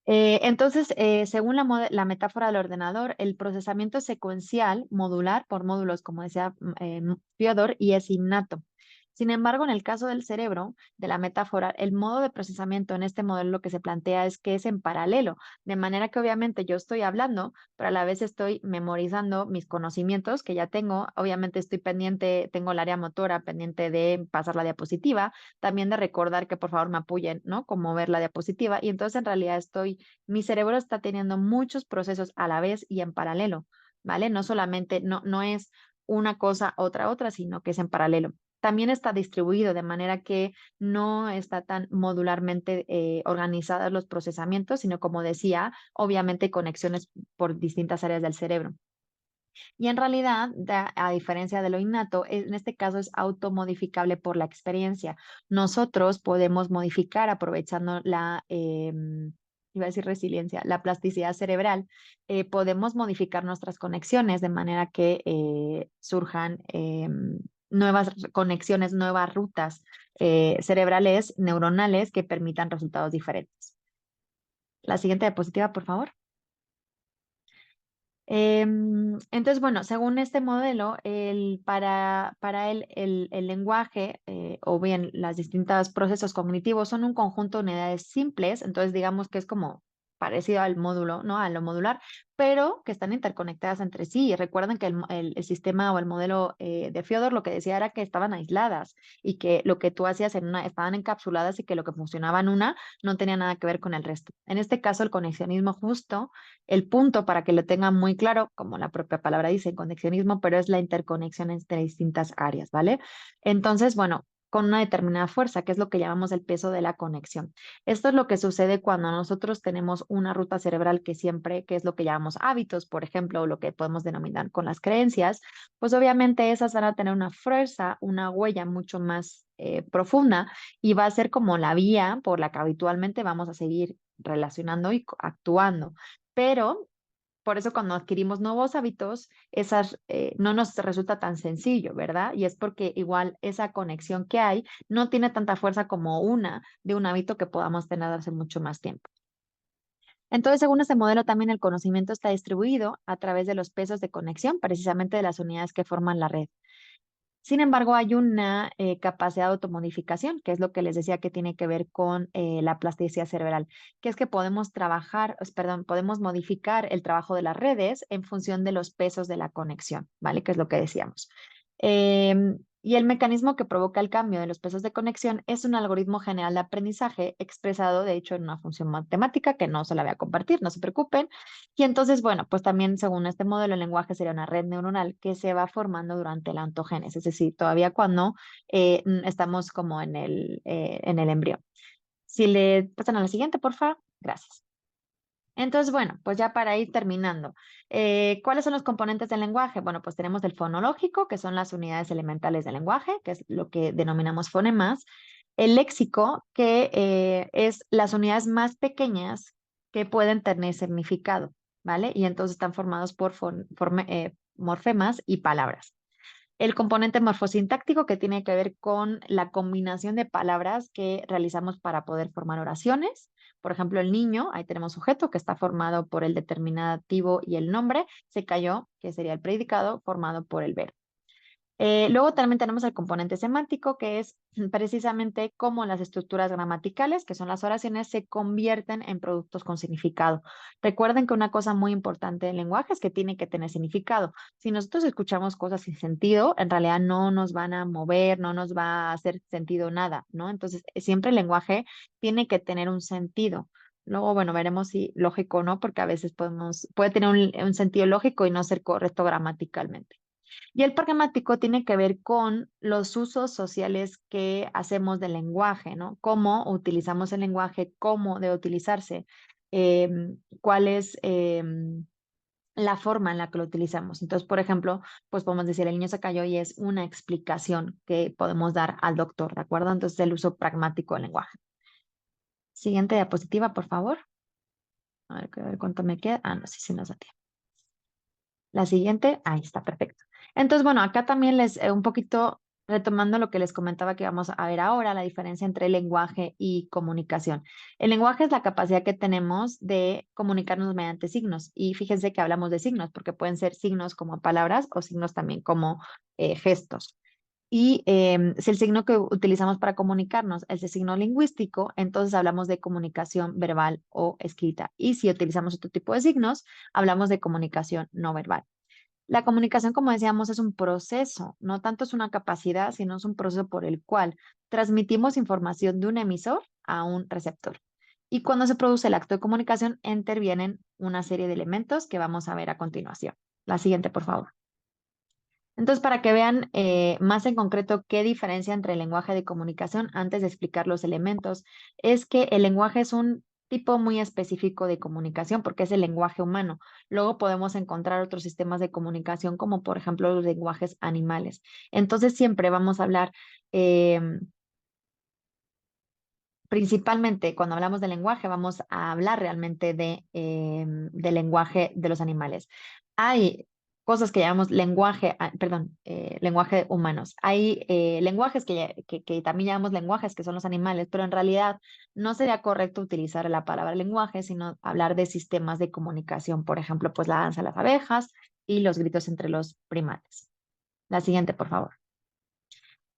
Entonces, según la metáfora del ordenador, el procesamiento secuencial modular por módulos, como decía Fyodor, y es innato. Sin embargo, en el caso del cerebro, de la metáfora, el modo de procesamiento en este modelo lo que se plantea es que es en paralelo, de manera que obviamente yo estoy hablando, pero a la vez estoy memorizando mis conocimientos que ya tengo. Obviamente estoy pendiente, tengo el área motora pendiente de pasar la diapositiva, también de recordar que por favor me apoyen, ¿no? Como ver la diapositiva. Y entonces en realidad mi cerebro está teniendo muchos procesos a la vez y en paralelo, ¿vale? No solamente, no es una cosa, otra, sino que es en paralelo. También está distribuido de manera que no está tan modularmente organizados los procesamientos, sino como decía, obviamente conexiones por distintas áreas del cerebro. Y en realidad, a diferencia de lo innato, en este caso es automodificable por la experiencia. Nosotros podemos modificar aprovechando iba a decir resiliencia, la plasticidad cerebral, podemos modificar nuestras conexiones de manera que surjan nuevas conexiones, nuevas rutas cerebrales, neuronales que permitan resultados diferentes. La siguiente diapositiva, por favor. Entonces, bueno, según este modelo, para él el lenguaje o bien los distintos procesos cognitivos son un conjunto de unidades simples, entonces digamos que es como parecido al módulo, ¿no? A lo modular, pero que están interconectadas entre sí. Y recuerden que el sistema o el modelo de Fyodor lo que decía era que estaban aisladas y que lo que tú hacías estaban encapsuladas y que lo que funcionaba en una no tenía nada que ver con el resto. En este caso, el conexionismo justo el punto para que lo tengan muy claro, como la propia palabra dice, conexionismo, pero es la interconexión entre distintas áreas, ¿vale? Entonces, bueno, con una determinada fuerza, que es lo que llamamos el peso de la conexión. Esto es lo que sucede cuando nosotros tenemos una ruta cerebral que es lo que llamamos hábitos, por ejemplo, o lo que podemos denominar con las creencias, pues obviamente esas van a tener una fuerza, una huella mucho más profunda y va a ser como la vía por la que habitualmente vamos a seguir relacionando y actuando. Pero por eso cuando adquirimos nuevos hábitos, no nos resulta tan sencillo, ¿verdad? Y es porque igual esa conexión que hay no tiene tanta fuerza como una de un hábito que podamos tener hace mucho más tiempo. Entonces, según este modelo, también el conocimiento está distribuido a través de los pesos de conexión, precisamente de las unidades que forman la red. Sin embargo, hay una capacidad de automodificación, que es lo que les decía que tiene que ver con la plasticidad cerebral, que es que podemos podemos modificar el trabajo de las redes en función de los pesos de la conexión, ¿vale? Que es lo que decíamos. Y el mecanismo que provoca el cambio de los pesos de conexión es un algoritmo general de aprendizaje expresado, de hecho, en una función matemática que no se la voy a compartir, no se preocupen. Y entonces, bueno, pues también según este modelo, el lenguaje sería una red neuronal que se va formando durante la ontogénesis, es decir, todavía cuando estamos como en el embrión. Si le pasan a la siguiente, por favor. Gracias. Entonces, bueno, pues ya para ir terminando, ¿cuáles son los componentes del lenguaje? Bueno, pues tenemos el fonológico, que son las unidades elementales del lenguaje, que es lo que denominamos fonemas, el léxico, que es las unidades más pequeñas que pueden tener significado, ¿vale? Y entonces están formados por morfemas y palabras. El componente morfosintáctico que tiene que ver con la combinación de palabras que realizamos para poder formar oraciones. Por ejemplo, el niño, ahí tenemos sujeto que está formado por el determinativo y el nombre. Se cayó, que sería el predicado, formado por el verbo. Luego también tenemos el componente semántico, que es precisamente cómo las estructuras gramaticales, que son las oraciones, se convierten en productos con significado. Recuerden que una cosa muy importante del lenguaje es que tiene que tener significado. Si nosotros escuchamos cosas sin sentido, en realidad no nos van a mover, no nos va a hacer sentido nada, ¿no? Entonces, siempre el lenguaje tiene que tener un sentido. Luego, bueno, veremos si lógico o no, porque a veces puede tener un sentido lógico y no ser correcto gramaticalmente. Y el pragmático tiene que ver con los usos sociales que hacemos del lenguaje, ¿no? Cómo utilizamos el lenguaje, cómo debe utilizarse, cuál es la forma en la que lo utilizamos. Entonces, por ejemplo, pues podemos decir, el niño se cayó y es una explicación que podemos dar al doctor, ¿de acuerdo? Entonces, el uso pragmático del lenguaje. Siguiente diapositiva, por favor. A ver cuánto me queda. Ah, no sé si nos da tiempo. La siguiente, ahí está, perfecto. Entonces, bueno, acá también un poquito retomando lo que les comentaba que vamos a ver ahora, la diferencia entre lenguaje y comunicación. El lenguaje es la capacidad que tenemos de comunicarnos mediante signos. Y fíjense que hablamos de signos, porque pueden ser signos como palabras o signos también como gestos. Y si el signo que utilizamos para comunicarnos es el signo lingüístico, entonces hablamos de comunicación verbal o escrita. Y si utilizamos otro tipo de signos, hablamos de comunicación no verbal. La comunicación, como decíamos, es un proceso, no tanto es una capacidad, sino es un proceso por el cual transmitimos información de un emisor a un receptor. Y cuando se produce el acto de comunicación, intervienen una serie de elementos que vamos a ver a continuación. La siguiente, por favor. Entonces, para que vean más en concreto qué diferencia entre el lenguaje de comunicación, antes de explicar los elementos, es que el lenguaje es un tipo muy específico de comunicación porque es el lenguaje humano. Luego podemos encontrar otros sistemas de comunicación como por ejemplo los lenguajes animales. Entonces, siempre vamos a hablar em, principalmente cuando hablamos de lenguaje, vamos a hablar realmente del lenguaje de los animales. Hay cosas que llamamos lenguaje, perdón, lenguaje humanos. Hay lenguajes que también llamamos lenguajes, que son los animales, pero en realidad no sería correcto utilizar la palabra lenguaje, sino hablar de sistemas de comunicación, por ejemplo, pues la danza de las abejas y los gritos entre los primates. La siguiente, por favor.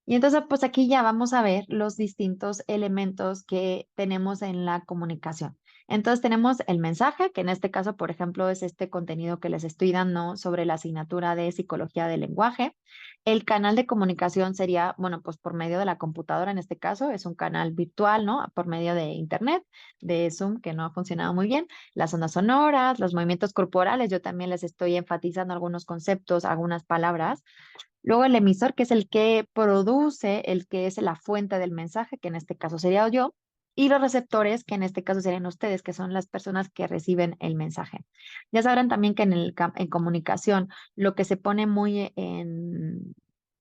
Y entonces, pues aquí ya vamos a ver los distintos elementos que tenemos en la comunicación. Entonces tenemos el mensaje, que en este caso, por ejemplo, es este contenido que les estoy dando sobre la asignatura de psicología del lenguaje. El canal de comunicación sería, bueno, pues por medio de la computadora, en este caso, es un canal virtual, ¿no? Por medio de internet, de Zoom, que no ha funcionado muy bien. Las ondas sonoras, los movimientos corporales, yo también les estoy enfatizando algunos conceptos, algunas palabras. Luego el emisor, que es el que produce, el que es la fuente del mensaje, que en este caso sería yo, y los receptores, que en este caso serían ustedes, que son las personas que reciben el mensaje. Ya sabrán también que en comunicación lo que se pone muy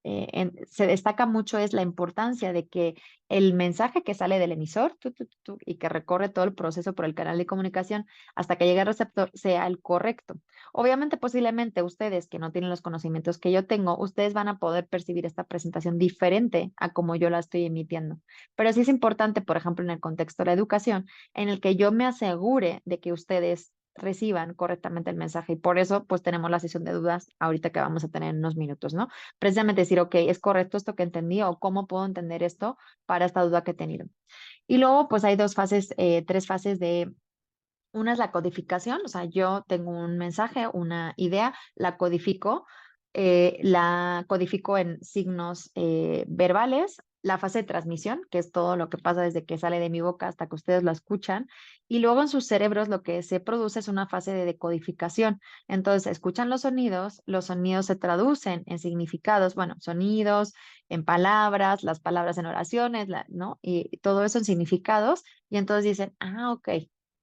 se destaca mucho es la importancia de que el mensaje que sale del emisor y que recorre todo el proceso por el canal de comunicación hasta que llegue al receptor sea el correcto. Obviamente, posiblemente ustedes que no tienen los conocimientos que yo tengo, ustedes van a poder percibir esta presentación diferente a como yo la estoy emitiendo. Pero sí es importante, por ejemplo, en el contexto de la educación, en el que yo me asegure de que ustedes reciban correctamente el mensaje. Y por eso, pues tenemos la sesión de dudas ahorita que vamos a tener en unos minutos, ¿no? Precisamente decir, ok, ¿es correcto esto que entendí o cómo puedo entender esto para esta duda que he tenido? Y luego, pues hay dos fases, tres fases de una es la codificación, o sea, yo tengo un mensaje, una idea, la codifico en signos verbales, la fase de transmisión, que es todo lo que pasa desde que sale de mi boca hasta que ustedes lo escuchan, y luego en sus cerebros lo que se produce es una fase de decodificación. Entonces, escuchan los sonidos se traducen en significados, bueno, sonidos, en palabras, las palabras en oraciones, ¿no? Y todo eso en significados, y entonces dicen, ah, ok.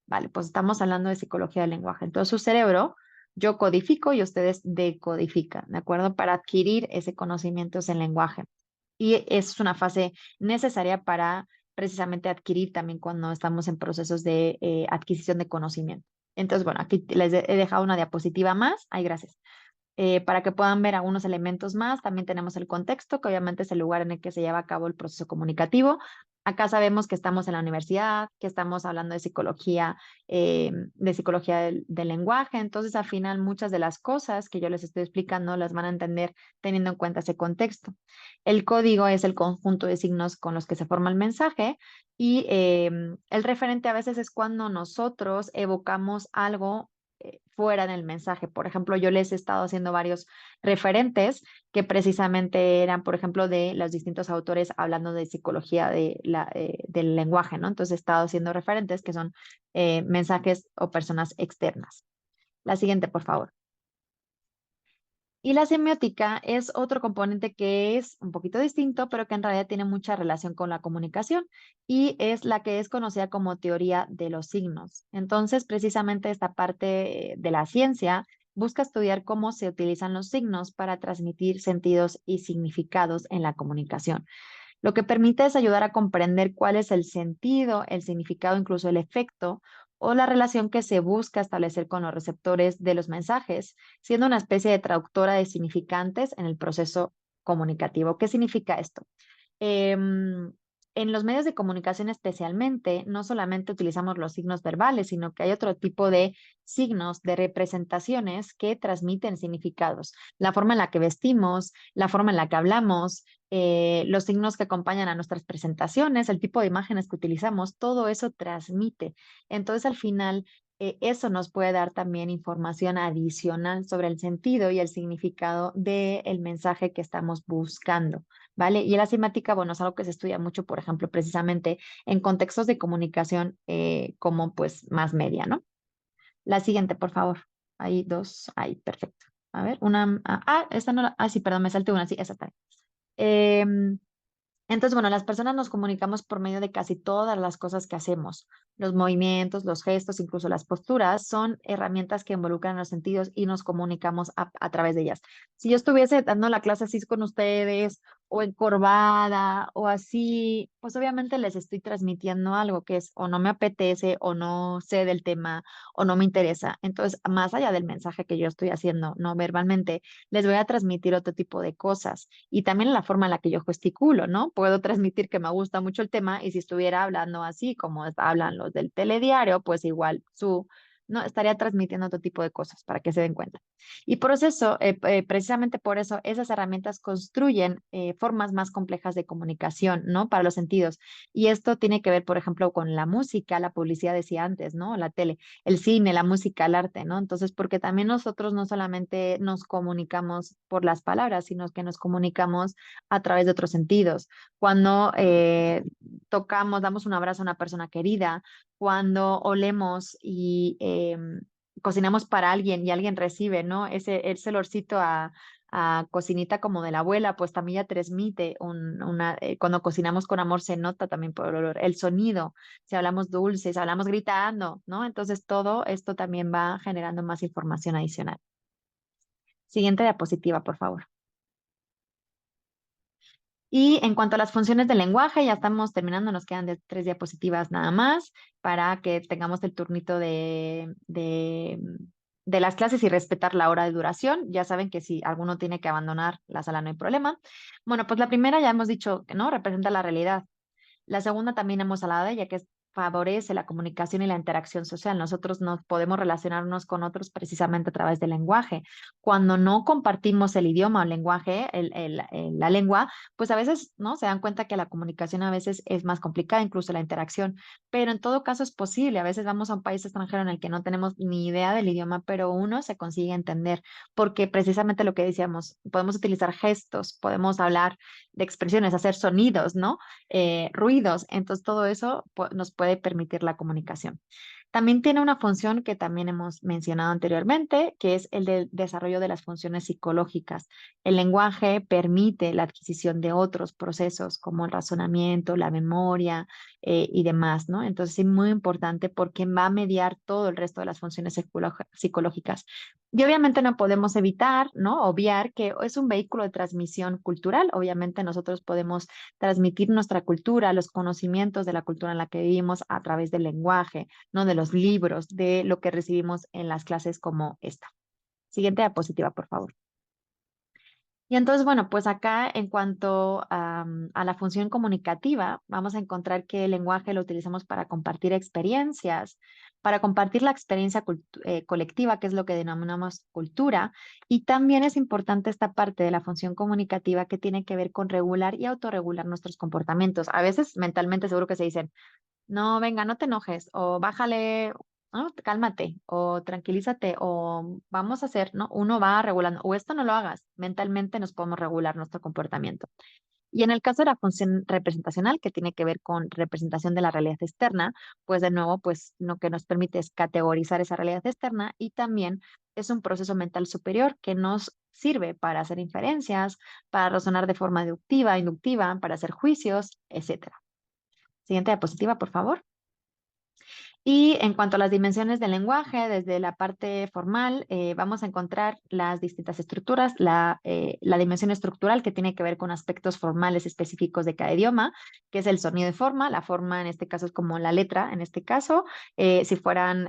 Vale, pues estamos hablando de psicología del lenguaje. Entonces, su cerebro, yo codifico y ustedes decodifican, ¿de acuerdo? Para adquirir ese conocimiento en lenguaje. Y es una fase necesaria para precisamente adquirir también cuando estamos en procesos de adquisición de conocimiento. Entonces, bueno, aquí he dejado una diapositiva más. Ay, gracias. Para que puedan ver algunos elementos más. También tenemos el contexto, que obviamente es el lugar en el que se lleva a cabo el proceso comunicativo. Acá sabemos que estamos en la universidad, que estamos hablando de psicología del lenguaje. Entonces, al final, muchas de las cosas que yo les estoy explicando las van a entender teniendo en cuenta ese contexto. El código es el conjunto de signos con los que se forma el mensaje y el referente a veces es cuando nosotros evocamos algo fuera en el mensaje. Por ejemplo, yo les he estado haciendo varios referentes que precisamente eran, por ejemplo, de los distintos autores hablando de psicología del lenguaje, ¿no? Entonces he estado haciendo referentes que son mensajes o personas externas. La siguiente, por favor. Y la semiótica es otro componente que es un poquito distinto, pero que en realidad tiene mucha relación con la comunicación y es la que es conocida como teoría de los signos. Entonces, precisamente esta parte de la ciencia busca estudiar cómo se utilizan los signos para transmitir sentidos y significados en la comunicación. Lo que permite es ayudar a comprender cuál es el sentido, el significado, incluso el efecto o la relación que se busca establecer con los receptores de los mensajes, siendo una especie de traductora de significantes en el proceso comunicativo. ¿Qué significa esto? Em, En los medios de comunicación especialmente, no solamente utilizamos los signos verbales, sino que hay otro tipo de signos, de representaciones que transmiten significados. La forma en la que vestimos, la forma en la que hablamos, los signos que acompañan a nuestras presentaciones, el tipo de imágenes que utilizamos, todo eso transmite. Entonces, al final, eso nos puede dar también información adicional sobre el sentido y el significado del mensaje que estamos buscando. ¿Vale? Y la semántica, bueno, es algo que se estudia mucho, por ejemplo, precisamente en contextos de comunicación como pues más media, ¿no? La siguiente, por favor. Hay dos, ahí, perfecto. A ver, esta no la, sí, perdón, me salté una, sí, esa está. Em, entonces, bueno, las personas nos comunicamos por medio de casi todas las cosas que hacemos. Los movimientos, los gestos, incluso las posturas, son herramientas que involucran los sentidos y nos comunicamos a través de ellas. Si yo estuviese dando la clase así con ustedes, o encorvada, o así, pues obviamente les estoy transmitiendo algo que es o no me apetece, o no sé del tema, o no me interesa. Entonces, más allá del mensaje que yo estoy haciendo, no verbalmente, les voy a transmitir otro tipo de cosas y también la forma en la que yo gesticulo, ¿no? Puedo transmitir que me gusta mucho el tema y si estuviera hablando así como hablan los del telediario, pues igual no estaría transmitiendo otro tipo de cosas para que se den cuenta. Y por eso, precisamente por eso, esas herramientas construyen formas más complejas de comunicación, ¿no? Para los sentidos. Y esto tiene que ver, por ejemplo, con la música, la publicidad decía antes, ¿no? La tele, el cine, la música, el arte, ¿no? Entonces, porque también nosotros no solamente nos comunicamos por las palabras, sino que nos comunicamos a través de otros sentidos. Cuando tocamos, damos un abrazo a una persona querida, cuando olemos y cocinamos para alguien y alguien recibe, ¿no? Ese olorcito a cocinita como de la abuela, pues también ya transmite cuando cocinamos con amor se nota también por el olor, el sonido, si hablamos dulces, hablamos gritando, ¿no? Entonces todo esto también va generando más información adicional. Siguiente diapositiva, por favor. Y en cuanto a las funciones del lenguaje, ya estamos terminando, nos quedan de 3 diapositivas nada más para que tengamos el turnito de las clases y respetar la hora de duración. Ya saben que si alguno tiene que abandonar la sala no hay problema. Bueno, pues la primera ya hemos dicho que no representa la realidad. La segunda también hemos hablado de ella, que favorece la comunicación y la interacción social. Nosotros nos podemos relacionarnos con otros precisamente a través del lenguaje. Cuando no compartimos el idioma o el lenguaje, la lengua, pues a veces, ¿no? Se dan cuenta que la comunicación a veces es más complicada, incluso la interacción, pero en todo caso es posible. A veces vamos a un país extranjero en el que no tenemos ni idea del idioma, pero uno se consigue entender, porque precisamente lo que decíamos, podemos utilizar gestos, podemos hablar de expresiones, hacer sonidos, ¿no? Ruidos. Entonces, todo eso nos puede permitir la comunicación. También tiene una función que también hemos mencionado anteriormente, que es el del desarrollo de las funciones psicológicas. El lenguaje permite la adquisición de otros procesos como el razonamiento, la memoria y demás, ¿no? Entonces, es muy importante porque va a mediar todo el resto de las funciones psicológicas. Y obviamente no podemos evitar, ¿no? Obviar que es un vehículo de transmisión cultural. Obviamente nosotros podemos transmitir nuestra cultura, los conocimientos de la cultura en la que vivimos a través del lenguaje, ¿no? De los libros, de lo que recibimos en las clases como esta. Siguiente diapositiva, por favor. Y entonces, bueno, pues acá en cuanto a la función comunicativa, vamos a encontrar que el lenguaje lo utilizamos para compartir experiencias, para compartir la experiencia colectiva, que es lo que denominamos cultura, y también es importante esta parte de la función comunicativa que tiene que ver con regular y autorregular nuestros comportamientos. A veces mentalmente seguro que se dicen, no, venga, no te enojes, o bájale, ¿no? Cálmate, o tranquilízate, o vamos a hacer, ¿no? Uno va regulando, o esto no lo hagas, mentalmente nos podemos regular nuestro comportamiento. Y en el caso de la función representacional, que tiene que ver con representación de la realidad externa, pues de nuevo, pues lo que nos permite es categorizar esa realidad externa y también es un proceso mental superior que nos sirve para hacer inferencias, para razonar de forma deductiva, inductiva, para hacer juicios, etcétera. Siguiente diapositiva, por favor. Y en cuanto a las dimensiones del lenguaje, desde la parte formal, vamos a encontrar las distintas estructuras, la dimensión estructural que tiene que ver con aspectos formales específicos de cada idioma, que es el sonido y forma. La forma en este caso es como la letra, en este caso. Si fueran,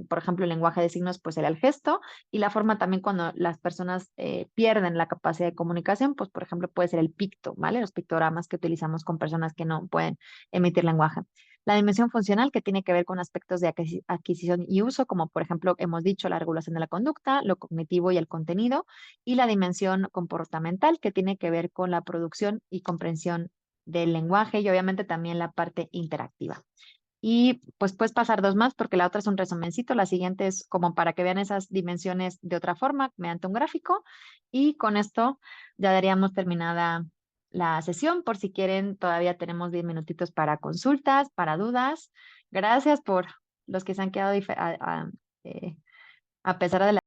por ejemplo, el lenguaje de signos, pues era el gesto. Y la forma también cuando las personas pierden la capacidad de comunicación, pues por ejemplo puede ser el picto, ¿vale? Los pictogramas que utilizamos con personas que no pueden emitir lenguaje. La dimensión funcional, que tiene que ver con aspectos de adquisición y uso, como por ejemplo hemos dicho, la regulación de la conducta, lo cognitivo y el contenido. Y la dimensión comportamental, que tiene que ver con la producción y comprensión del lenguaje y obviamente también la parte interactiva. Y pues puedes pasar dos más porque la otra es un resumencito. La siguiente es como para que vean esas dimensiones de otra forma, mediante un gráfico. Y con esto ya daríamos terminada la sesión. Por si quieren, todavía tenemos 10 minutitos para consultas, para dudas. Gracias por los que se han quedado a pesar de la